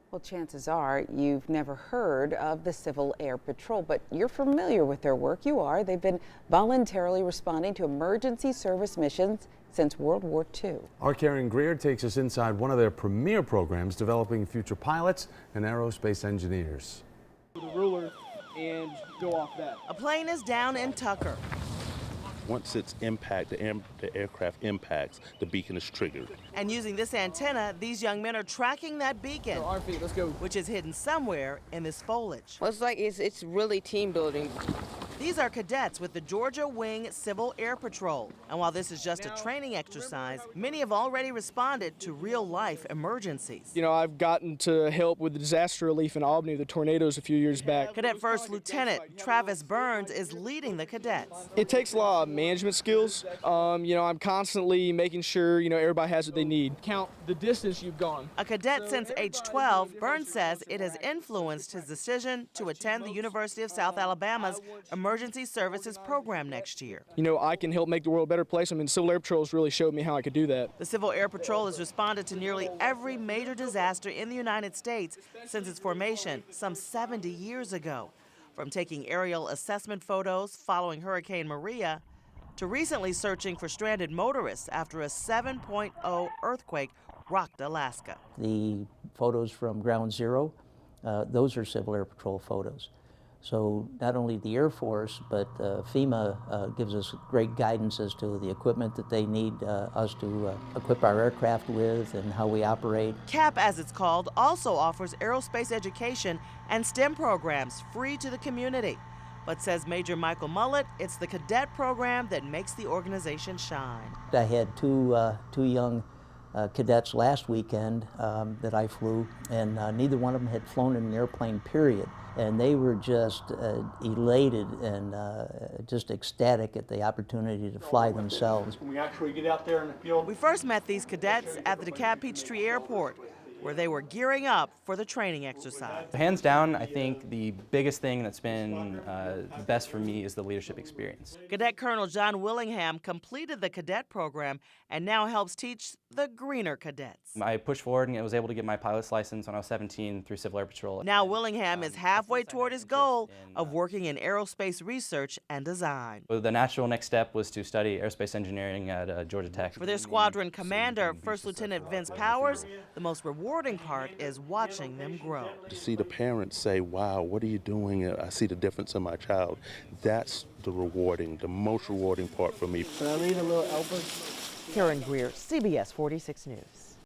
Well, chances are you've never heard of the Civil Air Patrol, but you're familiar with their work. You are. They've been voluntarily responding to emergency service missions since World War II. Our Karen Greer takes us inside one of their premier programs developing future pilots and aerospace engineers. The ruler and go off that. A plane is down in Tucker. Once it's the aircraft impacts, the beacon is triggered. And using this antenna, these young men are tracking that beacon, Arm feet, let's go. which is hidden somewhere in this foliage. Well, it's really team building. These are cadets with the Georgia Wing Civil Air Patrol. And while this is just a training exercise, many have already responded to real-life emergencies. You know, I've gotten to help with the disaster relief in Albany, the tornadoes a few years back. Cadet First Lieutenant Travis Burns is leading the cadets. It takes a lot of management skills. You know, I'm constantly making sure, everybody has what they need. Count the distance you've gone. A cadet since age 12, Burns says it has influenced his decision to attend the University of South Alabama's Emergency Services program next year. You know, I can help make the world a better place. I mean, Civil Air Patrol has really showed me how I could do that. The Civil Air Patrol has responded to nearly every major disaster in the United States since its formation some 70 years ago. From taking aerial assessment photos following Hurricane Maria to recently searching for stranded motorists after a 7.0 earthquake rocked Alaska. The photos from Ground Zero, those are Civil Air Patrol photos. So not only the Air Force, but FEMA gives us great guidance as to the equipment that they need us to equip our aircraft with and how we operate. CAP, as it's called, also offers aerospace education and STEM programs free to the community. But says Major Michael Mullett, it's the cadet program that makes the organization shine. I had two young cadets last weekend that I flew, and neither one of them had flown in an airplane, period. And they were just elated and just ecstatic at the opportunity to fly themselves. When we actually get out there in the field. We first met these cadets at the DeKalb Peachtree Airport, where they were gearing up for the training exercise. Hands down, I think the biggest thing that's been the best for me is the leadership experience. Cadet Colonel John Willingham completed the cadet program and now helps teach the greener cadets. I pushed forward and I was able to get my pilot's license when I was 17 through Civil Air Patrol. Now Willingham is halfway toward his goal of working in aerospace research and design. The natural next step was to study aerospace engineering at Georgia Tech. For their squadron commander, First Lieutenant Vince Powers, the most rewarding part is watching them grow. To see the parents say, wow, what are you doing? I see the difference in my child. That's the most rewarding part for me. Can I need a little helper? Karen Greer, CBS 46 News.